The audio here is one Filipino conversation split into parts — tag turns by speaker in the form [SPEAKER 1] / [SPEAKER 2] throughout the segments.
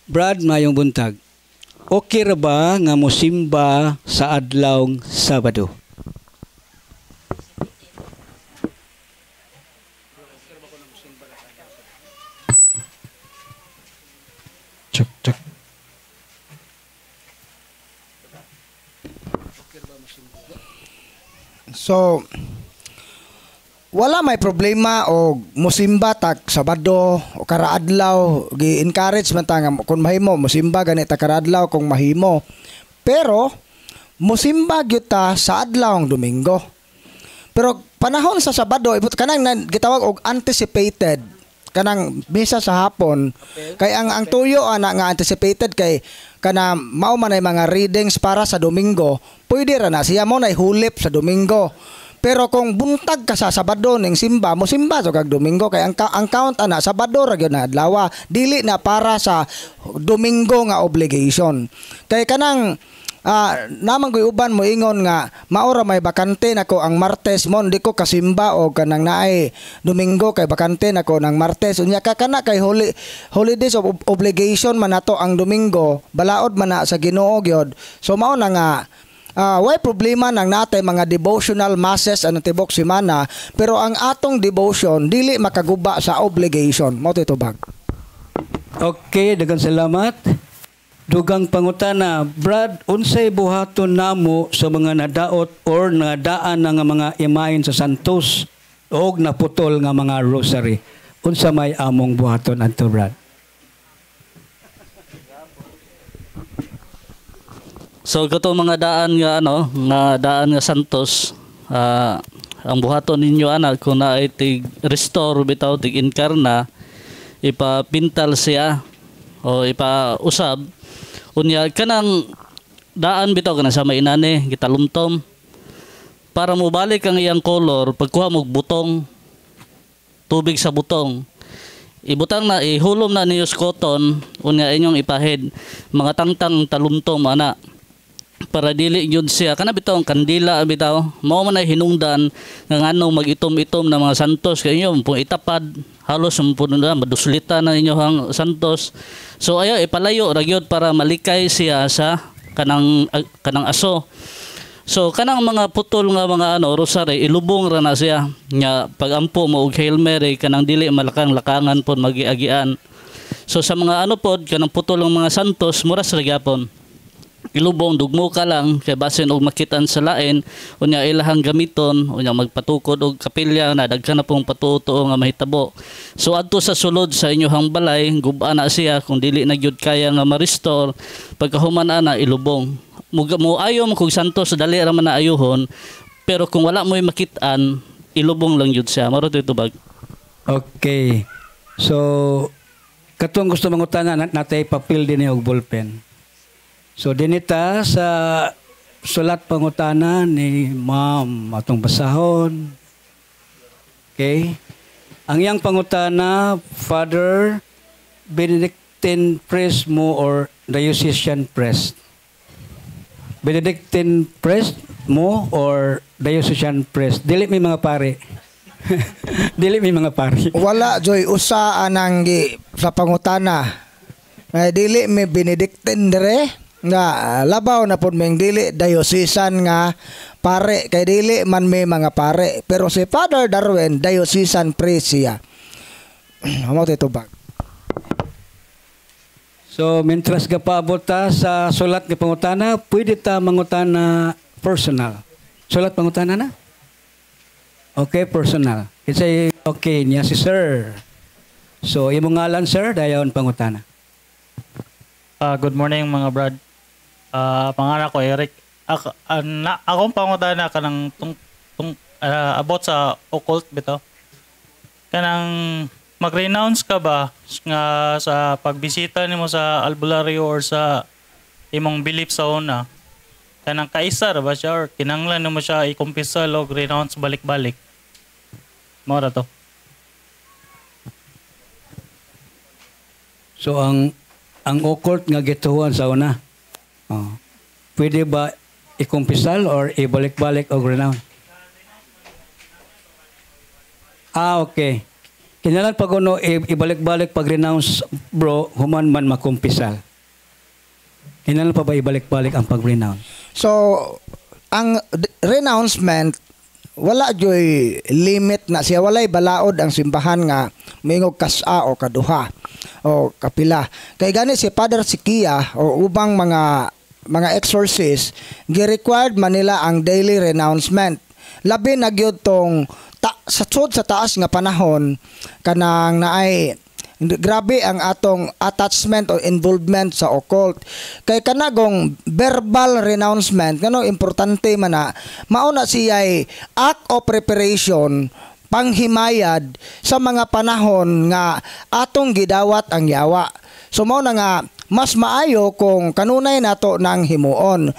[SPEAKER 1] Brad, mayong buntag. Okay ra ba nga mosimba sa adlawng Sabado?
[SPEAKER 2] Check, check. So, wala may problema o musimba tag Sabado o karaadlaw, gi-encourage man ta nga kung mahimo musimba ganita karaadlaw kung mahimo. Pero musimba gyud ta sa adlawng Domingo. Pero panahon sa Sabado ibut kanang gitawag og anticipated kanang misa sa hapon kay ang tuyo ana nga anticipated kay kana mao man ay mga readings para sa Domingo, pwede ra na siya mo nay hulip sa Domingo. Pero kung buntag ka sa Sabado ning simba, mo simba so kag Domingo kay ang count ana Sabado ra gyud na adlaw, dili na para sa Domingo nga obligation. Kay kanang namang uban mo ingon nga maora may bakante nako ang Martes mo di ko kasimba o kanang naay Domingo kay bakante nako ng Martes unya ka kana kay holidays of obligation man nato ang Domingo balaod man na sa Ginoo gyud. So mao na nga why problema nang natay mga devotional masses anong tibok semana pero ang atong devotion dili makaguba sa obligation mo titubag.
[SPEAKER 1] Okay, daghang salamat. Dugang pangutana, Brad, unsay buhaton namo sa mga nadaot or nadaan nga mga imahin sa Santos o naputol nga mga rosary? Unsa may among buhaton adto, Brad?
[SPEAKER 3] So kato mga daan nga daan nga Santos, ang buhaton ninyo ana kung naay tig restore bitaw tig inkarna, ipapintal siya o ipausab. Unya kanang daan bitaw kana sa mainane gitalumtom para mo balik ang iyang color pagkuha mo butong tubig sa butong ibutang na ihulom na niyo sa cotton unya inyong ipahid mga tangtang talumtom ana para dili gyud siya kana bitaw ang kandila bitaw mao man ay hinungdan nga nganong mag-itom-itom na mga santos kay inyo pung itapad halos puno na maduslita na inyo ang santos. So ayo ipalayo ra gyud para malikay siya sa kanang aso. So kanang mga putol nga mga rosary ilubong ra na siya nya pagampo mo og Hail Mary kanang dili malakang-lakangan pod magiagian. So sa mga pod kanang putol ng mga santos muras ra gyapon. Ilubong dugmo ka lang kay basin og makitan sa lain unya ilahang gamiton unya magpatukod og kapilya na daghan na pong patutuo nga mahitabo. So adto sa sulod sa inyohang balay guba na siya kung dili na gyud kaya nga ma-restore pagkahuman ana ilubong. Mo ayo mo kog santos dali ra man na ayuhon pero kung wala mo'y makitaan ilubong lang gyud siya. Maro tubag.
[SPEAKER 1] Okay. So katong gusto mangutana natay papel din og ballpen. So dinita sa sulat pangutana ni Ma'am atong basahon. Okay? Ang iyang pangutana, Father Benedictine priest mo or diocesan priest? Benedictine priest mo or diocesan priest? Dili may mga pare. Dili may mga pare.
[SPEAKER 2] Wala joy usa anang sa pangutana. Dili may Benedictine dire nga labaw na pud meng dili diocesan nga pare kay dili man may mga pare pero si Father Darwin diocesan priest siya. Amo titubag.
[SPEAKER 1] So mentras gapaabot ta sa sulat nga pangutana, pwede ta mangutana personal. Sulat pangutana na? Okay, personal. It's okay niya si sir. So imong ngalan sir dayon pangutana.
[SPEAKER 4] Good morning mga brad. Pangalan ko Eric. Akong pangutana kanang about sa occult bitaw. Kanang mag-renounce ka ba nga sa pagbisita nimo sa albularyo or sa imong belief sa una? Kanang kaisar ba siya or kinanglan nimo siya i-confessal o renounce balik-balik? Mao ra to.
[SPEAKER 1] So ang occult nga gituan sa una. Pwede ba i-kumpisal or ibalik-balik o renounce? Okay. Kinalan pag ano, ibalik-balik pag-renounce, bro, human man makumpisal. Kinalan pa ba ibalik-balik ang pag-renounce?
[SPEAKER 2] So, ang renouncement, wala joy limit na siya. Walay balaod ang simbahan nga mingog kasa o kaduha o kapila. Kay gani si Father Sikia o ubang mga exorcist, gi-required manila ang daily renouncement. Labi na gyud tong sa taas nga panahon kanang naay grabe ang atong attachment o involvement sa occult. Kay kanagong verbal renouncement ngano importante man na mauna siya ay act of preparation panghimayad sa mga panahon nga atong gidawat ang yawa. So mao na nga mas maayo kung kanunay nato nang himuon.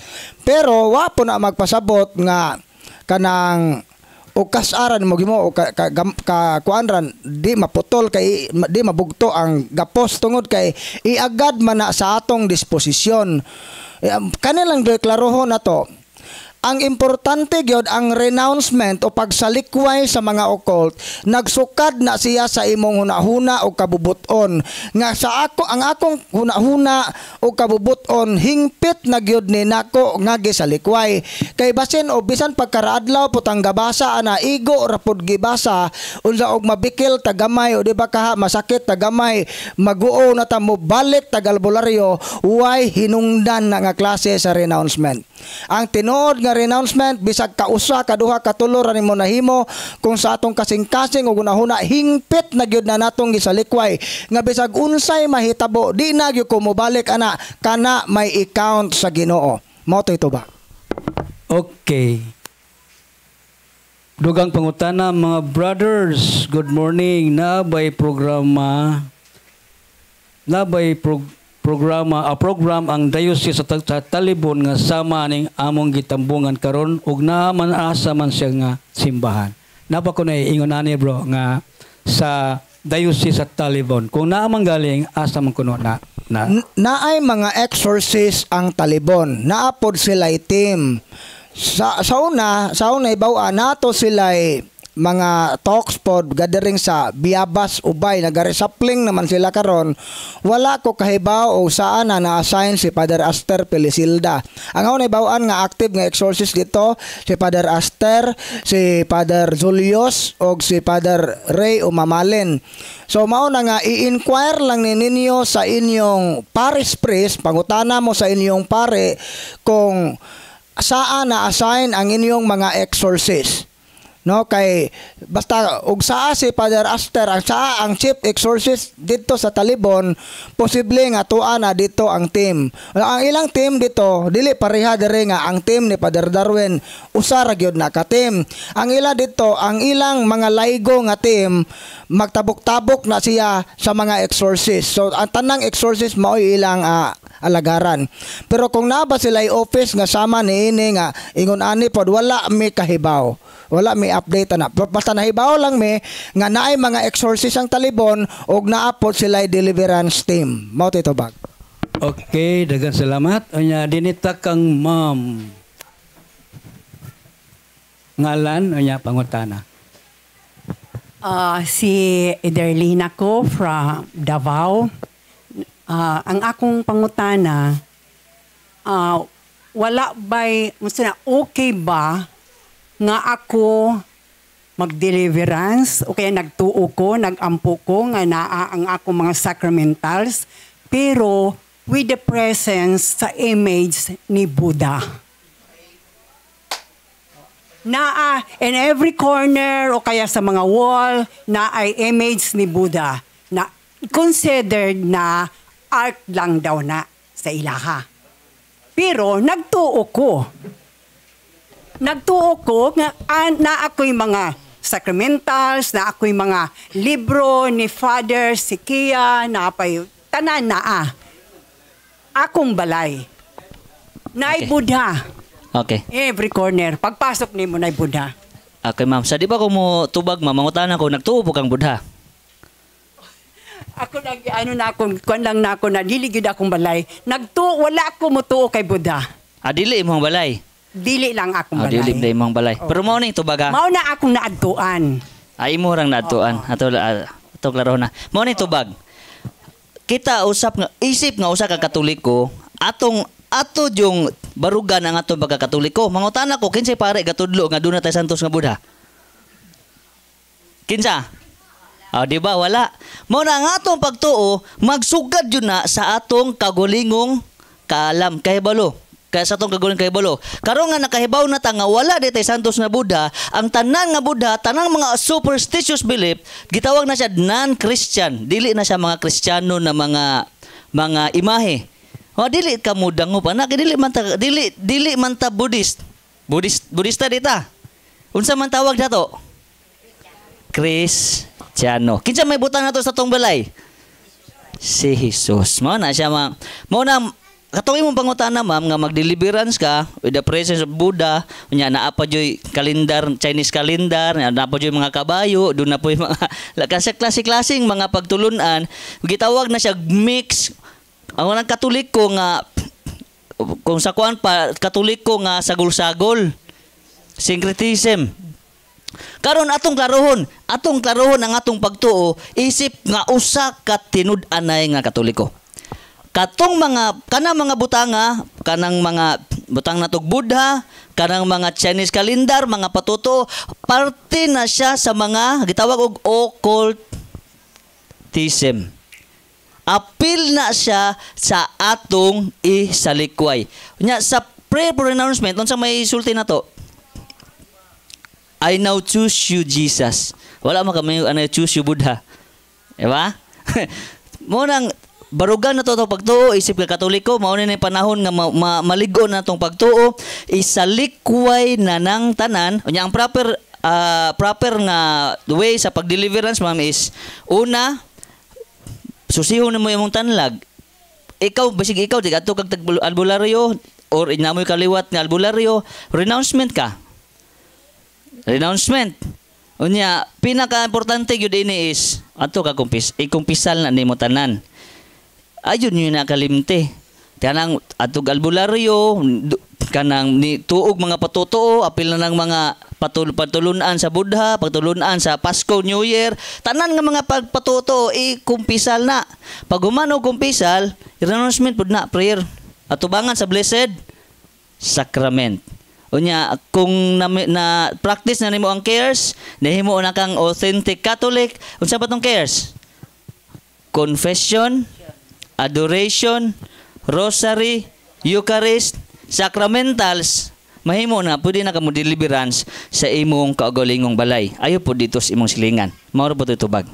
[SPEAKER 2] Pero wa po na magpasabot nga kanang o kasaran mo gimo o kuanran di maputol kay di mabugto ang gapos tungod kay iagad man na sa atong disposisyon. Kanilang deklarohon na to. Ang importante gyud ang renouncement o pagsalikway sa mga occult, nagsukad na siya sa imong hunahuna o kabubuton nga sa ako ang akong hunahuna o kabubuton hingpit na gyud ni nako nga gisalikway. Kay basin o bisan pagkaraadlaw putang gabasa ana igo ra pud gibasa unsa og mabikil tagamay o di ba kaha masakit tagamay maguo na ta mo balik tagalbularyo way hinungdan na nga klase sa renouncement. Ang tinuod nga renouncement bisag kausa kaduha katulo ra nimo nahimo kung sa atong kasing-kasing ug unahuna hingpit na gyud na natong gisalikway nga bisag unsay mahitabo di na gyud ko mobalik ana kana may account sa Ginoo. Mao to ito ba?
[SPEAKER 1] Okay. Dugang pangutana mga brothers, good morning. Nabay programa program ang Diocese sa Talibon nga sama ning among gitambungan karon ug naman asa man siya nga simbahan. Napa ko na ingon ani bro nga sa Diocese sa Talibon kung naamang galing asa man kuno na
[SPEAKER 2] naay mga exorcist ang Talibon. Naapod sila team. Sa una ibaw nato sila mga talks pod gathering sa Biabas Ubay nagaresapling naman sila karon. Wala ko kahibaw o saan na assign si Father Aster Pelisilda. Ang ako naibawan nga active nga exorcist dito si Father Aster, si Father Julius o si Father Ray Umamalen. So mao na nga i-inquire lang ninyo sa inyong parish priest, pangutana mo sa inyong pare kung saan na assign ang inyong mga exorcist. No, kay basta ug saa si Father Aster ang chief exorcist dito sa Talibon, posible nga tuan na dito ang team. Ang ilang team dito dili pareha diri nga ang team ni Father Darwin usa ra gyud na ka team. Ang ila dito, ang ilang mga laygo nga team magtabok-tabok na siya sa mga exorcist. So ang tanang exorcist mao ilang alagaran. Pero kung naba sila office nga sama niini nga ingon ani pod wala mi kahibaw. Wala may update na. Basta nahibaw lang may nga naay mga exorcist ang Talibon og naapod sila deliverance team. Mao ito bag.
[SPEAKER 1] Okay, daghang salamat. Unya dinita kang ma'am. Ngalan unya pangutana.
[SPEAKER 5] Si Ederlina ko from Davao. Ang akong pangutana, wala ba'y, okay ba nga ako mag-deliverance o kaya nagtuo ko, nagampo ko nga naa ang akong mga sacramentals pero with the presence sa image ni Buddha. Naa in every corner o kaya sa mga wall na ay image ni Buddha na considered na art lang daw na sa ilaha. Pero nagtuo ko nga na ako'y mga sacramentals, na ako'y mga libro ni Father Sikia, na apay tanan akong balay. Naay
[SPEAKER 3] Okay.
[SPEAKER 5] Buddha.
[SPEAKER 3] Okay.
[SPEAKER 5] Every corner. Pagpasok nimo naay Buddha.
[SPEAKER 3] Okay, ma'am. Sa di ba ko mo tubag, ma'am, mangutanan ko, nagtuo po kang Buddha?
[SPEAKER 5] Ako kuan lang na ako na diligid akong balay. Wala ako mutuo kay Buddha.
[SPEAKER 3] Dili imong balay.
[SPEAKER 5] Dili lang akong balay.
[SPEAKER 3] Dili imong balay. Pero mao ning tubaga.
[SPEAKER 5] Mao na akong naadtuan.
[SPEAKER 3] Ay mo rang naadtuan. Ato
[SPEAKER 6] Ato klaro na. Mao ni tubag. Kita usap nga isip nga usa ka Katoliko, ato yung barugan ang atong pagkakatoliko. Mangutana ko kinsay pare gatudlo nga dunay tay santos nga Buddha? Kinsa? Di ba wala. Mao na ang atong pagtuo magsugad yun na sa atong kagulingong kaalam kahibalo. Kaya sa atong kagulingong kahibalo. Karon nga nakahibaw na ta nga wala di tay santos nga Buddha, ang tanan nga Buddha, tanang mga superstitious belief gitawag na siya non-Christian. Dili na siya mga Kristiyano na mga imahe. Dili ka mudango pa na dili man ta Buddhist. Buddhista dita. Unsa man tawag dato? Kristiyano. Kinsa may butang nato sa tong balay? Si Jesus. Mao na siya mao na katuig mong pangutana ma'am nga mag-deliverance ka with the presence of Buddha, unya naa pa joy kalendar, Chinese calendar, naa pa joy mga kabayo, doon na po yung mga klase-klaseng mga pagtulunan, gitawag na siya mix. Ang nang Katoliko nga kung sa kuan pa Katoliko nga sagol-sagol. Syncretism. Karon atong klarohon ang atong pagtuo isip nga usa ka tinud-anay nga Katoliko. Katong kanang mga butanga, kanang mga butang natog Buddha, kanang mga Chinese calendar, mga patuto, parte na siya sa mga gitawag og occultism. Apil na siya sa atong isalikway. Nya sa prayer for renouncement, unsa may sulti na to? I now choose you, Jesus. Wala man kami I choose you, Buddha. Diba? Munang barugan na to pagtuo, isip ka Katoliko, mao ni panahon nga maligo na tong pagtuo, isalikway na ng tanan. Unya ang proper nga way sa pag-deliverance, ma'am, is una, susihon mo imong tanlag. Ikaw, basig ikaw, di ato kag albularyo, or inamoy kaliwat nga albularyo, renouncement ka. Renouncement. Unya, pinaka-importante yun ini is, ato ka ikumpisal na nimo tanan. Ayun yun nakalimte. Kanang atog albularyo, kanang tuog mga patutuo, apil na ng mga patulunan sa Buddha, patulunan sa Pasko, New Year, tanan nga mga pagpatutuo, ikumpisal na. Pag humano kumpisal, renouncement pud na, prayer. Atubangan sa Blessed Sacrament. Unya, kung na practice na nimo ang cares, nahimo na kang authentic Catholic, unsa ba tong cares? Confession, adoration, rosary, Eucharist, sacramentals, mahimo na, pwede na ka mo deliverance sa imong kaugalingong balay. Ayo po dito sa imong silingan. Mauro po ito tubag.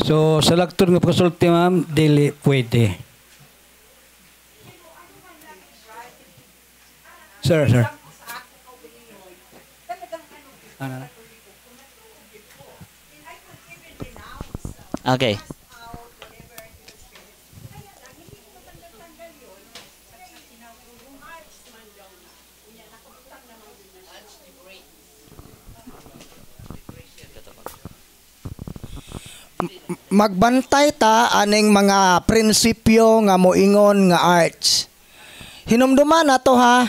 [SPEAKER 1] So, sa lakton nga pagkasulti, ma'am, dili pwede. Sir.
[SPEAKER 6] Okay.
[SPEAKER 2] Magbantay ta aning mga prinsipyo nga moingon nga arts. Hinumduman nato ha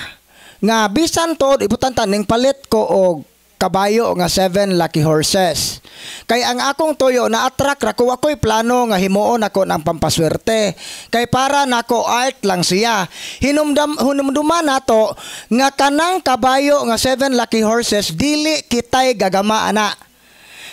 [SPEAKER 2] nga bisan to iputan ning palit ko og kabayo nga 7 lucky horses. Kay ang akong toyo na attract ra ko ako'y plano nga himuon ako ng pampaswerte. Kay para nako art lang siya. Hinumduman nato nga kanang kabayo nga 7 lucky horses dili kitay gagama ana.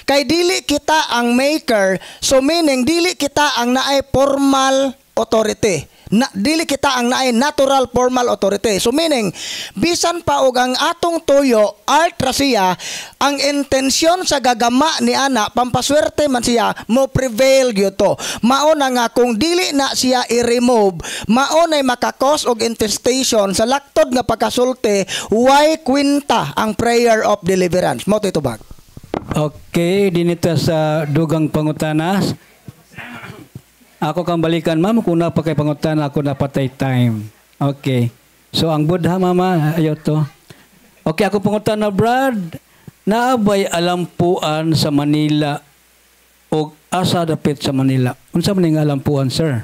[SPEAKER 2] Kay dili kita ang maker, so meaning dili kita ang naay formal authority. Dili kita ang naay natural formal authority. So meaning, bisan pa og ang atong tuyo, art ra siya, ang intensyon sa gagama ni ana, pampaswerte man siya, mo prevail gyud to. Mao na nga kung dili na siya i-remove, mao nay makakos og infestation sa laktod nga pagkasulti, why kwinta ang prayer of deliverance. Mo to bag.
[SPEAKER 1] Okay, dinito sa dugang pangutanas. Ako kang balikan, ma'am, kung na pa kay pangutana, ako na patay time. Okay. So, ang Buddha, mama, ayaw to. Okay, ako pangutana, Brad, naabay alampuan sa Manila o asa dapit sa Manila. Unsa man ning alampuan, sir?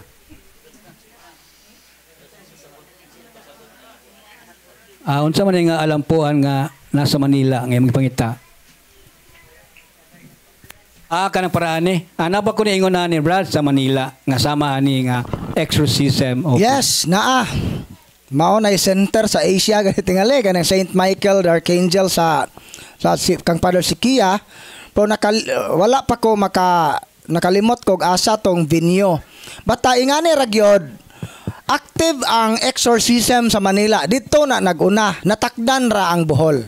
[SPEAKER 1] Unsa man ning alampuan nga nasa Manila, ngayong pangita? Kanang paraan ni. Ana ba ko ni ingon ani Brad sa Manila nga sama ani nga exorcism. Okay.
[SPEAKER 2] Yes, naa. Mao na center sa Asia ganit tingali kanang Saint Michael the Archangel sa kang Father Sikia. Pero wala pa ko nakalimot kog asa tong venue. Bata ingani ra gyud active ang exorcism sa Manila. Dito na naguna, natakdan ra ang Bohol.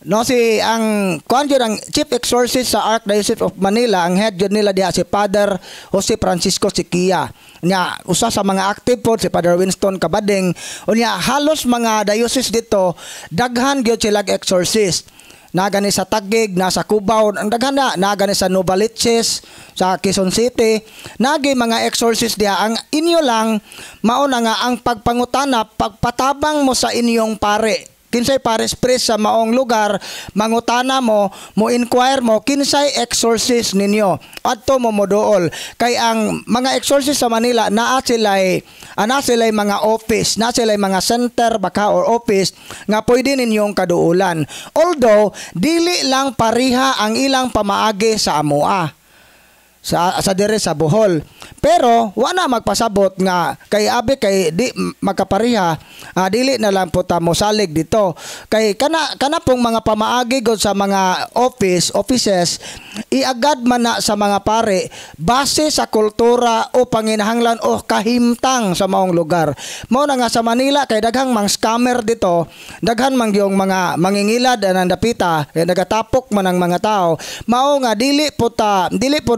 [SPEAKER 2] No, si ang kuan jud ang chief exorcist sa Archdiocese of Manila, ang head jud nila diha si Father Jose Francisco Siquia. Nya usa sa mga active pod si Father Winston Cabading. Unya halos mga diocese dito daghan gyud sila exorcist. Nagani sa Taguig, nasa Cubao, ang daghan na gani sa Novaliches, sa Quezon City, nagi mga exorcist diha. Ang inyo lang mao na nga ang pagpangutana, pagpatabang mo sa inyong pare. Kinsay pares priest sa maong lugar, mangutana mo, inquire mo, kinsay exorcist ninyo. Adto mo modool. Kay ang mga exorcist sa Manila, naa sila'y mga office, naa sila'y mga center, baka or office, nga pwede ninyong kaduulan. Although, dili lang pariha ang ilang pamaagi sa amoa. Sa dire sa Bohol. Pero wala magpasabot nga kay abi kay di magkapariha, dili na lang po ta mosalig dito. Kay kana pong mga pamaagi god sa mga offices iagad man na sa mga pare base sa kultura o panginahanglan o kahimtang sa maong lugar. Mao na nga sa Manila kay daghang mang scammer dito, daghan mang yung mga mangingilad ang dapita kay nagatapok man ang mga tao. Mao nga dili pod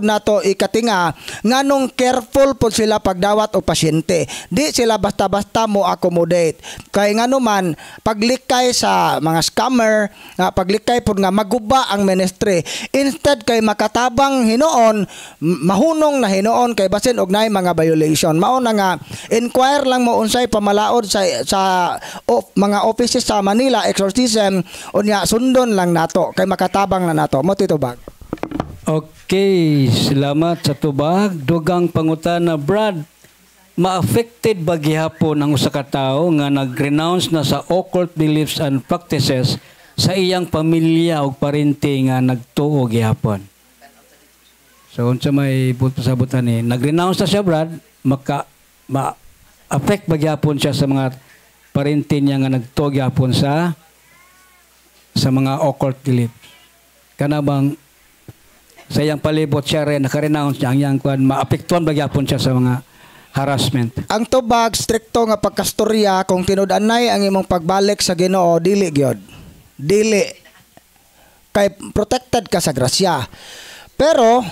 [SPEAKER 2] nato ikatinga nganong careful pod sila pagdawat o pasyente. Di sila basta-basta mo accommodate. Kay ngano man paglikay sa mga scammer, paglikay pod nga maguba ang ministry. Instead kay makatabang hinoon, mahunong na hinoon kay basin og naay mga violation. Mao na nga inquire lang mo unsay pamalaod sa mga offices sa Manila exorcism unya sundon lang nato kay makatabang na nato. Mo titubag.
[SPEAKER 1] Okay, salamat sa tubag. Dugang pangutana, Brad, ma-affected ba gihapon ang usa ka tawo nga nag-renounce na sa occult beliefs and practices sa iyang pamilya o parente nga nagtuo gihapon? So, unsa may pasabutan ni, nag-renounce na siya, Brad, ma-affect ba gihapon siya sa mga parente niya nga nagtuo gihapon sa mga occult beliefs? Kana bang sa iyang palibot siya rin, naka-renounce niya ang iyang kuwan, maapektuhan bagyapon siya sa mga harassment.
[SPEAKER 2] Ang tubag, stricto nga pagkastorya, kung tinud-anay ang imong pagbalik sa Ginoo, dili gyud. Dili. Kay protected ka sa grasya. Pero,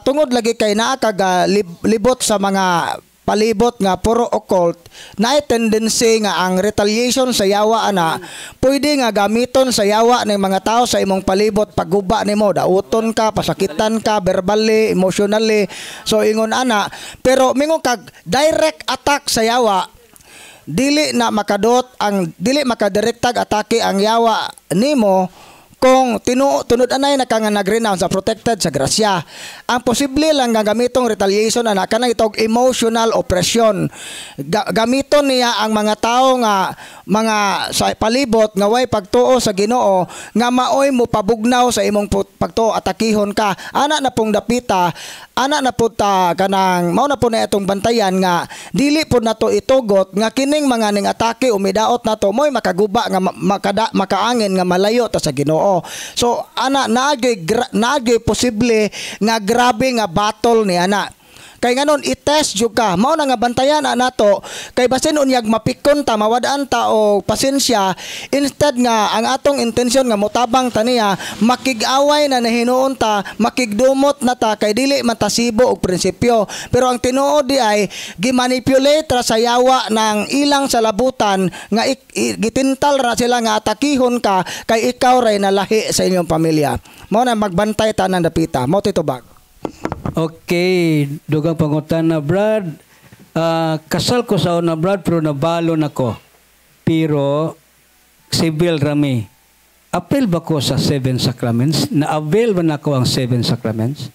[SPEAKER 2] tungod lagi kay naa kag libot sa mga palibot nga puro occult, naay tendency nga ang retaliation sa yawa ana pwede nga gamiton sa yawa ng mga tao sa imong palibot pagguba nimo, dauton ka, pasakitan ka verbally, emotionally. So ingon ana, pero mingon kag direct attack sa yawa, dili dili makadirektag atake ang yawa nimo kung tunod anay na ka nga nag-renounce sa protected sa grasya. Ang posible lang nga gamitong retaliation ana kanang itog emotional oppression. Gamiton niya ang mga tao nga mga sa palibot nga way pagtuo sa Ginoo nga maoy mo pabugnaw sa imong pagtuo, atakihon ka. Ana na pong dapita, ana na pud ta kanang mao na po na itong bantayan nga dili pud nato itugot nga kining mga ning atake umidaot nato moy makaguba nga makaangin nga malayo ta sa Ginoo. So ana naagay posible nga grabe nga battle ni ana. Kay nganon i-test jud ka. Mao na nga bantayan na nato kay basin unyag mapikon ta, mawadaan ta og pasensya, instead nga ang atong intensyon nga motabang ta niya, makig-away na nahinuon ta, makigdumot na ta kay dili man ta sibo og prinsipyo. Pero ang tinuod di ay gimanipulate ra sa yawa ng ilang salabutan nga gitintal ra sila nga atakihon ka kay ikaw ray nalahi sa inyong pamilya. Mao na magbantay ta nang dapita. Mao titubag.
[SPEAKER 1] Okay, dugang pangutana, Brad. Kasal ko sa una, Brad, pero nabalo na ko. Pero, civil rami. Appeal ba ko sa 7 sacraments? Na-avail ba na ko ang 7 sacraments?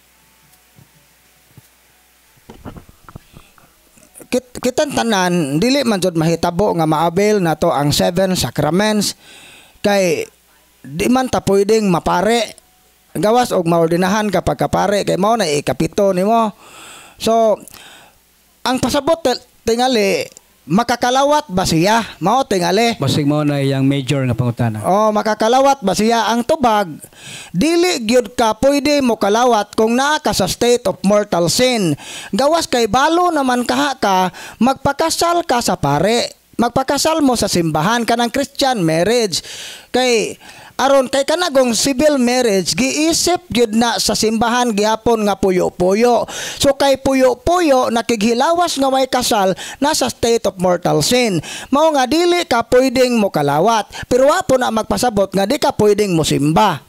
[SPEAKER 2] Kitang tanan, dili man jud mahitabo nga ma-avail nato ang 7 sacraments. Kay, di man ta pwedeng mapare gawas og maordinahan ka pagkapare kay mao na ikapito nimo. So ang pasabot tingali makakalawat ba siya? Mao tingali.
[SPEAKER 1] Basig mo na iyang major nga pangutana.
[SPEAKER 2] Oh, makakalawat ba siya? Ang tubag, dili gyud ka pwede mo kalawat kung naa ka sa state of mortal sin. Gawas kay balo naman kaha ka, magpakasal ka sa pare. Magpakasal mo sa simbahan kanang Christian marriage. Kay aron kay kanagong civil marriage giisip gyud na sa simbahan gihapon nga puyo-puyo. So kay puyo-puyo nakighilawas nga may kasal nasa state of mortal sin. Mao nga dili ka pwedeng mo kalawat. Pero wa po na magpasabot nga di ka pwedeng mo simba.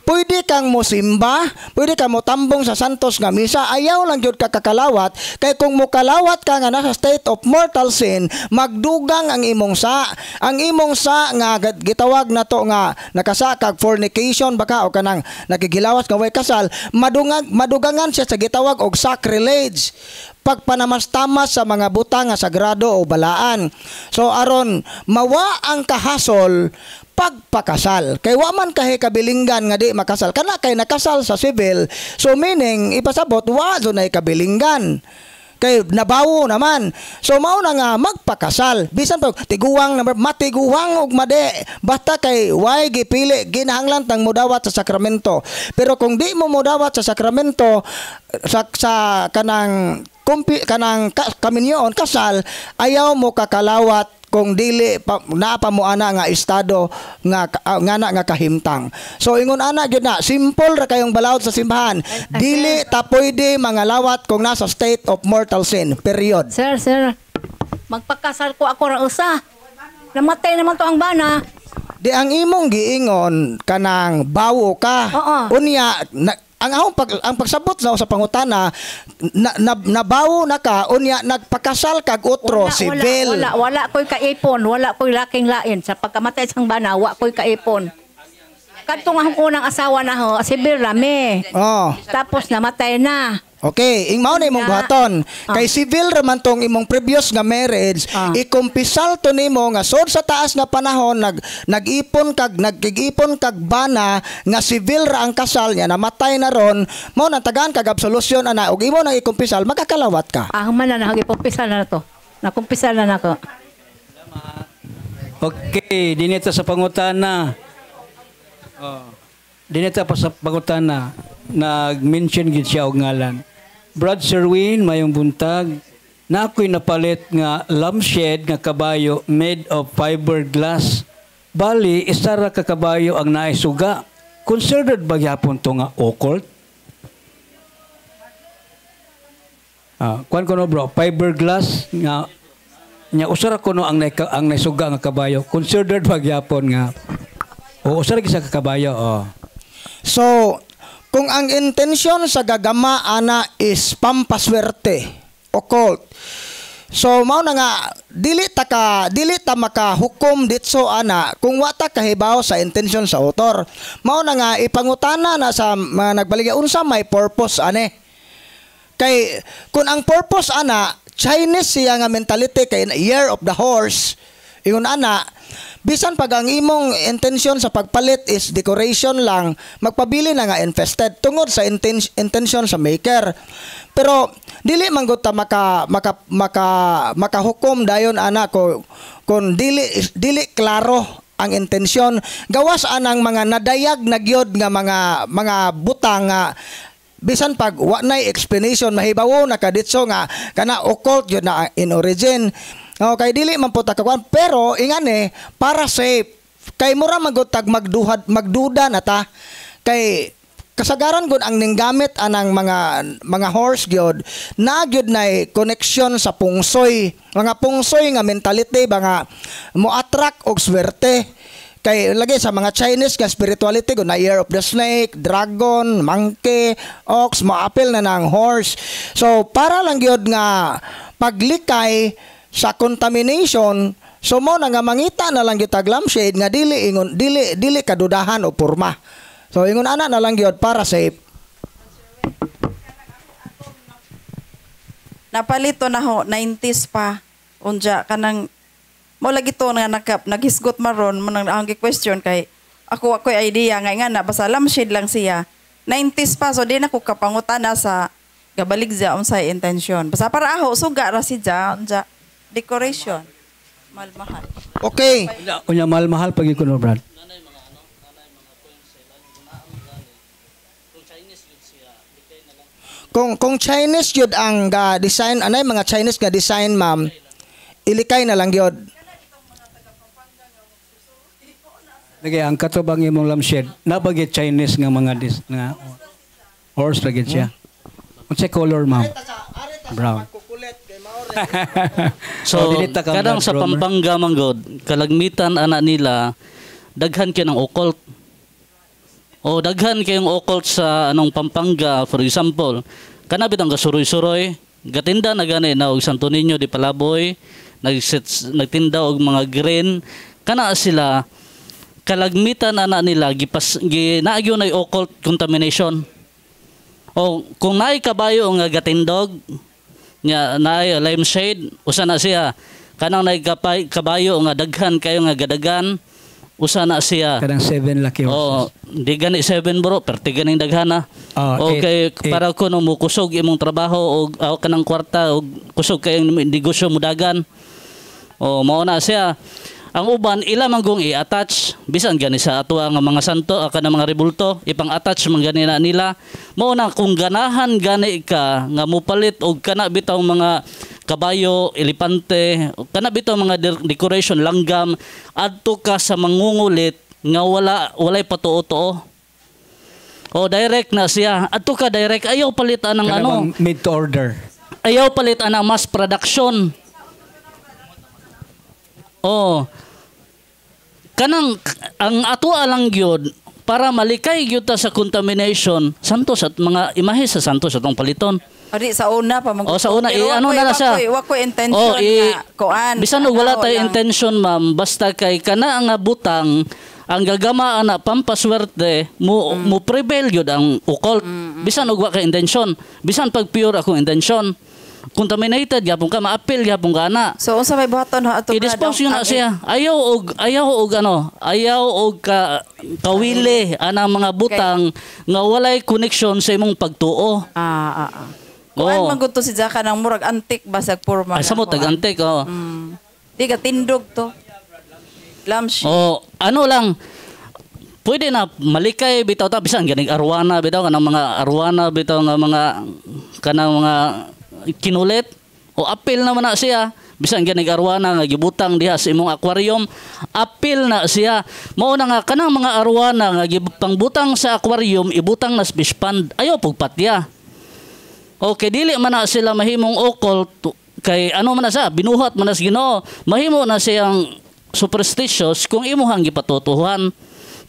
[SPEAKER 2] Pwede kang mosimba, pwede ka mo tambong sa santos nga misa, ayaw lang gyud ka kakalawat, kay kung mo kalawat ka nga nasa state of mortal sin, magdugang ang imong sa. Ang imong sa nga gitawag na to nga nakasakag fornication baka o kanang nakigilawas nga way kasal, madugangan siya sa gitawag og sacrilege. Pagpanamastamas sa mga butang nga sagrado o balaan. So aron mawa ang kahasol pagpakasal. Kay wa man kahi kabilinggan nga di makasal. Kana kay nakasal sa civil, so meaning ipasabot wa do na kabilinggan. Kay nabawo naman. So mao na nga magpakasal. Bisan pag tiguwang matiguwang og made. Basta kay way gipili ginahanglan tang modawat sa sakramento. Pero kung di mo modawat sa sakramento sa kanang kaminyoon kasal, ayaw mo kakalawat kung dili pa mo ana nga estado nga kahimtang. So ingon ana gyud na simple ra kayong balawod sa simbahan. Dili ta pwede mangalawat kung nasa state of mortal sin. Period.
[SPEAKER 7] Sir, magpakasal ko ako ra usa. Namatay naman to ang bana.
[SPEAKER 2] Di ang imong giingon kanang bawo ka. Unya ang pagsabot sa pangutana nabawo na ka unya nagpakasal kag otro civil.
[SPEAKER 7] Wala koy kaipon, wala koy laking lain sa pagkamatay sang bana, wa koy kaipon. Kadto nga akong unang asawa na ho, civil rami. Tapos namatay na.
[SPEAKER 2] Okay, mao na imong buhaton. Kay civil raman tong imong previous nga marriage, ikumpisal to nimo nga sod sa taas nga panahon nag-ipon kag bana nga civil ra ang kasal niya, namatay na ron, mao na tagaan kag absolusyon ana ug imo nang ikumpisal makakalawat ka.
[SPEAKER 7] Man na nagipumpisal na to. Nakumpisal na nako.
[SPEAKER 1] Okay, dinito sa pangutana. Dinito pa sa pangutana nag-mention gid siya og ngalan. Brad Sherwin, mayong buntag, na ako'y napalit nga lampshade nga kabayo made of fiberglass. Bali, isa ra ka kabayo ang naisuga. Considered ba gyapon to nga occult? Kuan ko no bro, fiberglass nga usara ko no ang naisuga nga kabayo. Considered ba gyapon nga usara gisa ka kabayo?
[SPEAKER 2] So, kung ang intensyon sa gagama ana is pampaswerte, occult. So mao na nga dili ta makahukom ditso ana kung wa ta kahibaw sa intensyon sa author. Mao na nga ipangutana na sa nagbaligya unsa may purpose ane. Kay kung ang purpose ana Chinese siya nga mentality kay year of the horse. Ingon ana bisan pag ang imong intention sa pagpalit is decoration lang, magpabili na nga infested tungod sa intention sa maker. Pero dili man gud ta makahukom dayon ana ko kung dili klaro ang intensyon. Gawas anang mga nadayag na gyud nga mga butang nga bisan pag wa nay explanation mahibawo na kaditso nga kana occult yun na in origin. Okay, dili man po takakuan pero ingani para safe kay mura magutag magduda na ta kay kasagaran gud ang ninggamit anang mga horse gyud na gyud nay connection sa pungsoy mga pungsoy nga mentality ba nga mo attract og swerte kay lagi sa mga Chinese nga spirituality gud na year of the snake, dragon, monkey, ox, mo apel na ng horse. So para lang gyud nga paglikay sa contamination, so mo na nga mangita na lang gyud tag lampshade nga dili kadudahan o porma. So ingon ana na lang gyud para safe.
[SPEAKER 8] Napalito na ho 90s pa. Unja kanang mo lagi to nga naghisgot maron man ang question kay ako'y idea nga na basta lampshade lang siya. 90s pa, so di na ko kapangutana sa gabalig siya unsay intention. Basta para ako, suga ra si siya, decoration. Mahal-mahal.
[SPEAKER 2] Okay.
[SPEAKER 1] Unya mahal-mahal pag ikuno, Brad.
[SPEAKER 2] Kung Chinese yun ang design, anay mga Chinese nga design, ma'am, ilikay na lang yun.
[SPEAKER 1] Lagi ang katubang imong lampshade, nabagi Chinese nga mga nga horse lagi siya. Unsay color, ma'am? Brown.
[SPEAKER 3] So, kadang sa Pampanga manggod, kalagmitan ana nila, daghan kay ng occult. O daghan kayong occult sa anong Pampanga, for example, kanabit ang gasuroy-suroy, gatinda na gani na og Santo Niño di Palaboy, nagtinda og mga green, kana sila kalagmitan ana nila ginaagyo na occult contamination. O kung naay kabayo nga gatindog nya naay lime shade, usa na siya. Kanang naay kabayo nga daghan kayo nga gadagan, usa na siya.
[SPEAKER 1] Kadang 7 laki horses.
[SPEAKER 3] Di gani 7 bro, perti ganing daghana. Okay, para ko no mo kusog imong trabaho o kanang kwarta o kusog kayong negosyo mo dagan. Mao na siya. Ang uban ila manggong i-attach bisan gani sa ato nga mga santo kanang mga rebulto, ipang-attach man gani na nila. Mao na kung ganahan gani ka nga mopalit og kana bitaw mga kabayo, elepante, kana bitaw mga decoration langgam adto ka sa mangungulit nga walay patuo-tuo. O direct na siya. Adto ka direct, ayaw palitan ng ano.
[SPEAKER 1] Made to order.
[SPEAKER 3] Ayaw palitan ng mass production. Kanang ang ato alang gyud para malikay gyud ta sa contamination santos at mga imahe sa santos atong paliton.
[SPEAKER 8] Adi sa una pa
[SPEAKER 3] sa una ano na siya.
[SPEAKER 8] Wa ko intention na kuan.
[SPEAKER 3] Bisan wala tay intention, ma'am, basta kay kana nga butang ang gagama ana pampaswerte mo prevail gyud ang occult. Bisan og wa ka intention, bisan pag pure ako intention. Contaminated gyapon ka, ma-appeal gyapon ka na.
[SPEAKER 8] So unsa may buhaton ha ato
[SPEAKER 3] i-dispose yun na siya. Ayaw og kawili anang mga butang nga walay connection sa imong pagtuo.
[SPEAKER 8] Kuan man gud to si Jaka nang murag antik basag porma.
[SPEAKER 3] Ay samo tag antik
[SPEAKER 8] Di ka tindog to. Lamshi.
[SPEAKER 3] Ano lang pwede na malikay bitaw ta bisan ganing arwana bitaw kanang mga arwana bitaw nga mga kanang mga kinulit o appeal naman na siya bisan ganing arwana nga gibutang diha sa imong aquarium, appeal na siya. Mao na nga kanang mga arwana nga gipangbutang sa aquarium ibutang na fish pond, ayaw pugpatya. Okay, dili man na sila mahimong occult kay ano man na siya, binuhat man na sa Ginoo, mahimo na siyang superstitious kung imuhang gipatutuhan.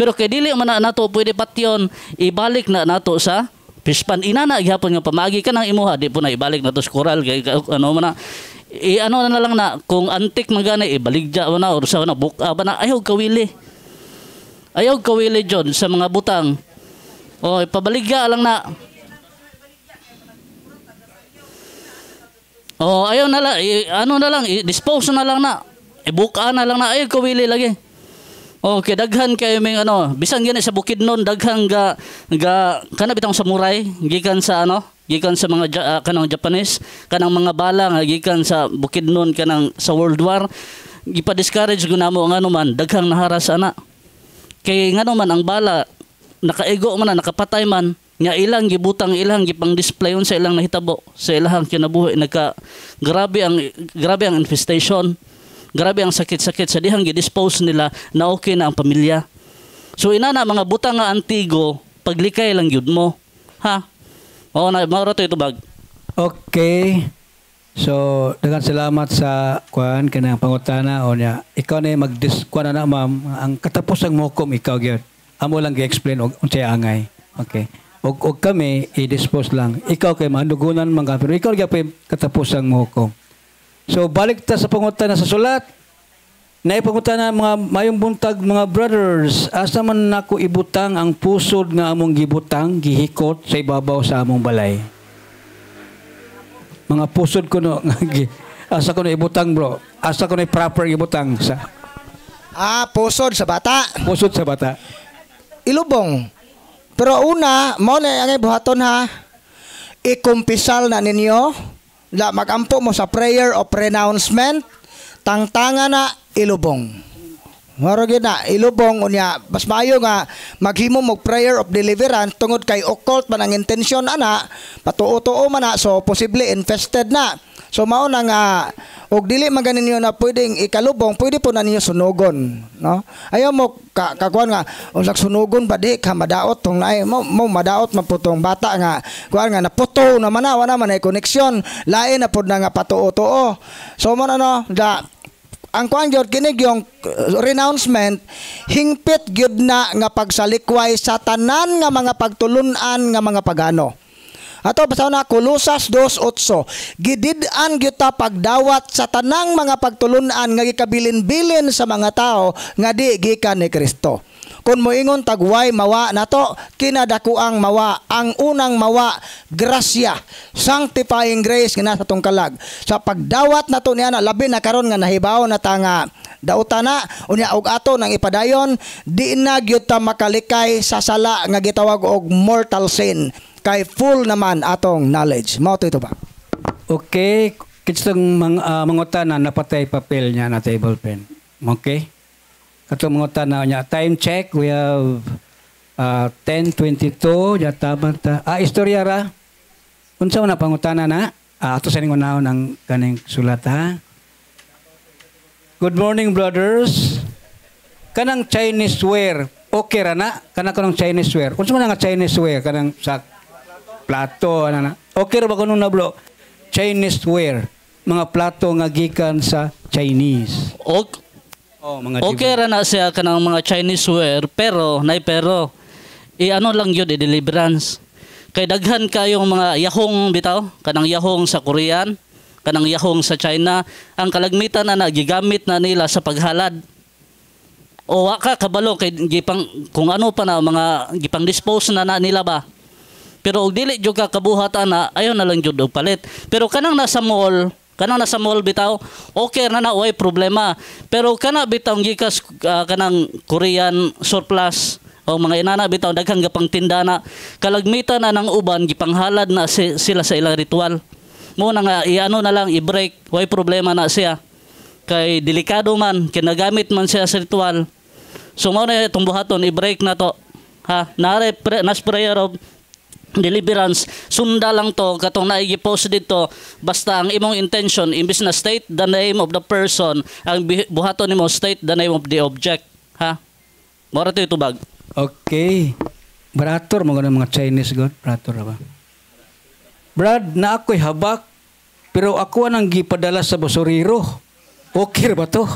[SPEAKER 3] Pero kay dili man na nato pwede patyon, ibalik na nato sa pispan. Inana gyapon nga pamagi ka nang imuha di po na ibalik na to sa coral kay ano man na ano na lang na kung antik man gani ibaligya man na or sa na buka ba na ayaw kawili John sa mga butang ipabaligya lang na ayaw na lang ano na lang i-dispose na lang na ibuka na lang na ayaw kawili lagi. Okay, daghan kayo may ano, bisan gani sa Bukidnon daghan ga kana bitang samurai gikan sa mga kanang Japanese, kanang mga bala nga gikan sa Bukidnon kanang sa World War. Gipa-discourage gud namo ngano man daghang naharas ana. Kay ngano man ang bala nakaigo man nakapatay man nya ilang gibutang ilang gipang display sa ilang nahitabo sa ilang kinabuhi grabe ang infestation. Grabe ang sakit-sakit sa dihang gi-dispose nila na okay na ang pamilya. So inana mga butang nga antigo, paglikay lang yun mo. Ha? Mauro to ito bag.
[SPEAKER 1] Okay. So, daghang salamat sa kuan kanang pangutana o niya. Ikaw na mag-kuan na ma'am, ang katapusang mokom ikaw gyud. Amo lang gi-explain og unsay angay. Okay. Og kami i-dispose lang. Ikaw kay mandugunan man ka pero ikaw gyapon katapusang mokom. So balik ta sa pangutana sa sulat. Naipangutana mga mayong buntag mga brothers, asa man nako ibutang ang pusod nga among gibutang gihikot sa ibabaw sa among balay. Mga pusod ko no asa ko na ibutang bro. Asa ko na proper ibutang sa
[SPEAKER 2] pusod sa bata.
[SPEAKER 1] Pusod sa bata.
[SPEAKER 2] Ilubong. Pero una, mo na ang buhaton ha. Ikumpisal na ninyo. Magampo mo sa prayer of renouncement. Tangtanga na ilubong. Maro gyud na ilubong unya mas maayo nga maghimo mo prayer of deliverance tungod kay occult man ang intensyon ana patuo-tuo man na so posible infested na. So mao na nga og dili man ganin niyo na pwedeng ikalubong, pwede po na ninyo sunugon, no? Ayaw mo kakuan nga usak sunugon ba di ka madaot tong naay mo madaot man po tong bata nga kuan nga naputo na manawa naman ay koneksyon lain na pod na nga patuo-tuo. So mo na no da ang kuan gyud kini yung renouncement hingpit gyud na nga pagsalikway sa tanan nga mga pagtulunan nga mga pagano. Ato basa na Kolosas 2:8 gidid-an gyud ta pagdawat sa tanang mga pagtulunan nga gikabilin-bilin sa mga tao nga di gikan ni Kristo. Kung moingon tagway mawa nato kinadakuang mawa ang unang mawa grasya sanctifying grace nga nasa tong kalag sa pagdawat nato niya na labi na karon nga nahibaw na ta nga dautana unya og ato nang ipadayon di na gyud ta makalikay sa sala nga gitawag og mortal sin kay full naman atong knowledge. Mao to ito ba?
[SPEAKER 1] Okay, kitang mangutana napatay papel niya na table pen. Okay? Katong mangutana niya time check we have 10:22 ya tama ta. Istorya ra. Unsa na pangutana na? Ato sa ningon naon ang kaning sulat ha. Good morning brothers. Kanang Chinese wear okay ra na? Kanang Chinese wear. Unsa man nga Chinese wear kanang sa plato ana na. Okay ra ba kuno na bro? Chinese wear, mga plato nga gikan sa Chinese. Mga
[SPEAKER 3] okay ra na siya kanang mga Chinese wear pero ano lang yun deliverance. Kay daghan kayong mga yahong bitaw, kanang yahong sa Korean, kanang yahong sa China, ang kalagmitan na gigamit na nila sa paghalad. O wa ka kabalo kay gipang kung ano pa na mga gipang dispose na nila ba. Pero og dili jud ka kabuhat ana, ayo na lang jud og palit. Pero kanang nasa mall bitaw, okay na way problema. Pero kana bitaw gikas kanang Korean surplus o mga inana bitaw daghang gapang tinda na kalagmitan na ng uban gipanghalad na sila sa ilang ritual. Mo na nga iano na lang i-break, way problema na siya. Kay delikado man kinagamit man siya sa ritual. So mo na itong buhaton i-break na to. Ha, nas prayer of deliverance sunda lang to katong naigi-post dito basta ang imong intention imbis na state the name of the person ang buhaton nimo state the name of the object ha mora to itubag.
[SPEAKER 1] Okay, brator mo ganun mga Chinese god brator ba Brad na ako'y habak pero ako nang gipadala sa basurero okay ba to?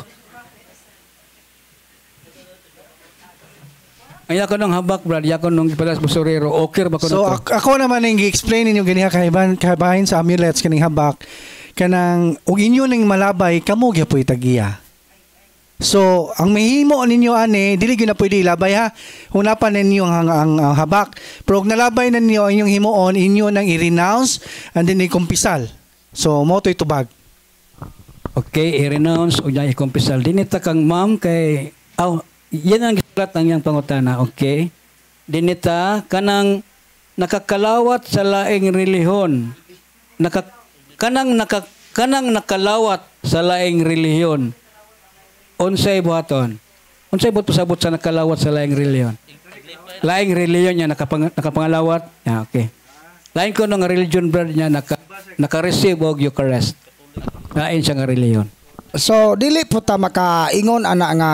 [SPEAKER 1] Ay ako nung habak, Brad. Ako nung ipalas basurero. Okay ba ko
[SPEAKER 9] so, ako naman ang i-explain ninyo ganiha kahabahin sa amulets kaning habak. Kanang, og inyo ning malabay, kamo gyapoy tagiya. So, ang mahimo ninyo ani, dili gyud na pwede ilabay ha. Hunapan ninyo ang habak. Pero og nalabay na ninyo inyong himuon, inyo nang i-renounce and then i-kumpisal. So, mo to itubag.
[SPEAKER 1] Okay, i-renounce o i-kumpisal. Dinita kang ma'am kay... yan ang gisulat ng iyang pangutana, okay? Dinita, kanang nakakalawat sa laing relihiyon. Kanang nakalawat sa laing relihiyon. Unsay buhaton? Unsay buhat pasabot sa nakalawat sa laing relihiyon? Laing relihiyon niya nakapangalawat? Yeah, okay. Lain ko nung religion brad niya naka-receive og Eucharist. Lain siya nga relihiyon.
[SPEAKER 2] So, dili po ta makaingon ana nga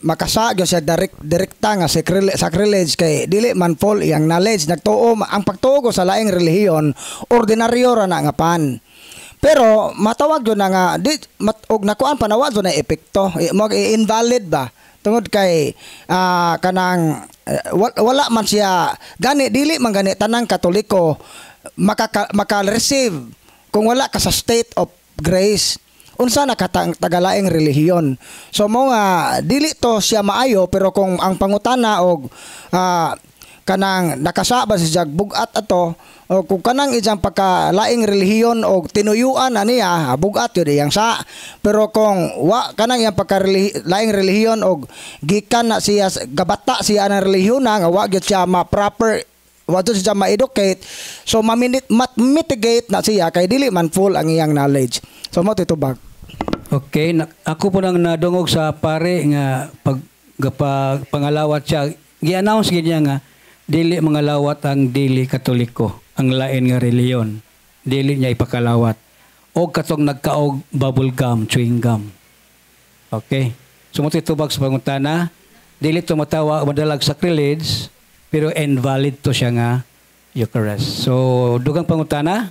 [SPEAKER 2] makasagyo sa direkta nga sacrilege kay dili man fall iyang knowledge nagtuo ang pagtuo sa laing relihiyon ordinaryo ra na nga pan pero matawag yun na nga og nakuan panawad na epekto mo invalid ba tungod kay kanang wala man siya gani dili man gani tanang Katoliko maka-receive kung wala ka sa state of grace unsa nakatagalaing relihiyon. So mo nga dili to siya maayo pero kung ang pangutana og kanang nakasaba si jag bugat ato o kung kanang ijang pagkalaing relihiyon o tinuyuan niya bugat yun iyang sa pero kung wa kanang iyang pagkalaing relihiyon o gikan na siya gabata siya ng relihiyon nga wa gyud siya ma-proper wa gyud siya ma-educate so mitigate na siya kay dili man full ang iyang knowledge so mo titubag.
[SPEAKER 1] Okay, ako po nang nadungog sa pare nga pangalawat siya gi-announce gid niya nga dili mangalawat ang dili katoliko ang lain nga reliyon dili niya ipakalawat og katong nagkaog bubble gum chewing gum. Okay, so mo titubag sa pangutana dili to madalag sacrilege pero invalid to siya nga Eucharist. So dugang pangutana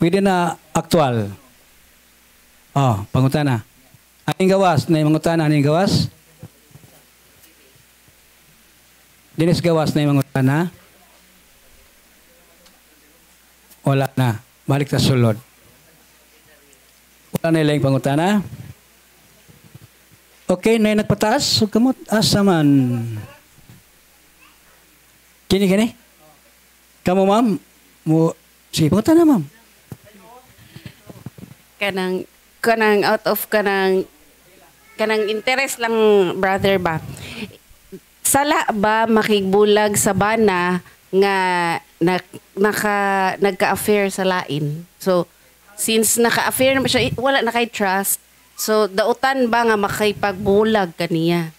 [SPEAKER 1] pwede na aktual. Pangutana aning gawas na yung mangutana aning gawas dinis gawas na yung mangutana wala na balik ta sulod wala na ilang pangutana. Okay na yung nagpataas so kamot asa man kini kamo ma'am mo si pangutana ma'am
[SPEAKER 10] kanang out of kanang interest lang brother ba sala ba makigbulag sa bana nga nagka-affair sa lain so since naka-affair na siya wala na kay trust so dautan ba nga makipagbulag kaniya.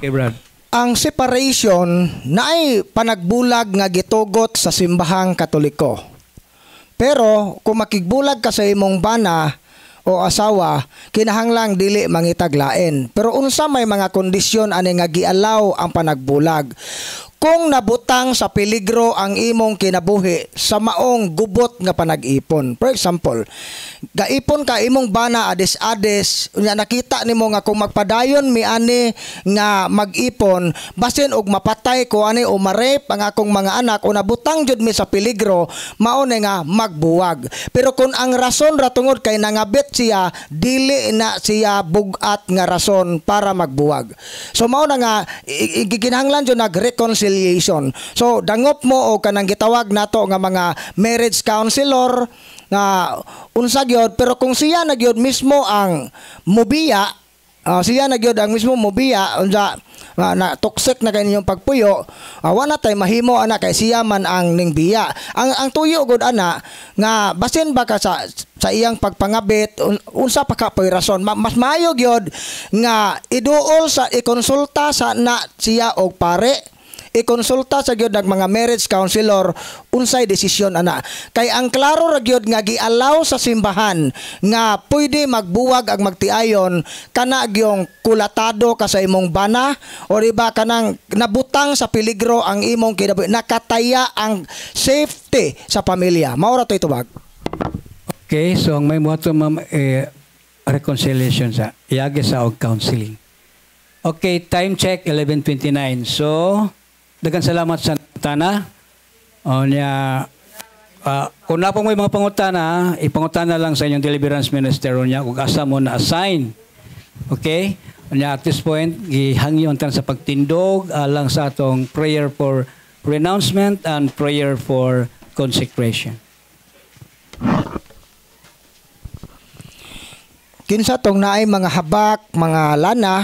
[SPEAKER 1] Okay Brad.
[SPEAKER 2] Ang separation naay panagbulag nga gitugot sa simbahang Katoliko. Pero kung makigbulag ka sa imong bana o asawa, kinahanglang dili mangitaglain. Pero unsa may mga kondisyon ani nga gialaw ang panagbulag. Kung nabutang sa peligro ang imong kinabuhi sa maong gubot nga panag-ipon. For example, gaipon ka imong bana ades-ades, unya nakita nimo nga kung magpadayon mi ani nga mag-ipon, basin og mapatay ko ani o ma-rape ang akong mga anak o nabutang jud mi sa peligro, mao ni nga magbuwag. Pero kung ang rason ra tungod kay nangabit siya, dili na siya bugat nga rason para magbuwag. So mao na nga gikinahanglan jud nag-reconciliation. So dangop mo o kanang gitawag nato nga mga marriage counselor nga unsa gyud pero kung siya na gyud mismo ang mobiya ang mismo mobiya unsa na toxic na kay ninyong pagpuyo wala tay mahimo ana kay siya man ang ningbiya ang tuyo gud ana nga basin ba ka sa iyang pagpangabit unsa pa ka pay rason mas maayo gyud nga iduol sa ikonsulta sa na siya og pare ikonsulta sa gyud ng mga marriage counselor unsay desisyon ana kay ang klaro ra gyud nga gialaw sa simbahan nga pwede magbuwag ang magtiayon kana gyung kulatado ka sa imong bana o diba kanang nabutang sa peligro ang imong kinabuhi nakataya ang safety sa pamilya mao ra to itubag.
[SPEAKER 1] Okay, so ang may moto ma'am reconciliation sa iagi sa og counseling. Okay, time check 11:29. So daghang salamat sa tana. Kung na po may mga pangutana, ipangutana lang sa inyong deliverance minister niya kung asa mo na-assign. Okay? At this point, gihangyon tan sa pagtindog lang sa atong prayer for renouncement and prayer for consecration.
[SPEAKER 2] Kinsa tong naay mga habak, mga lana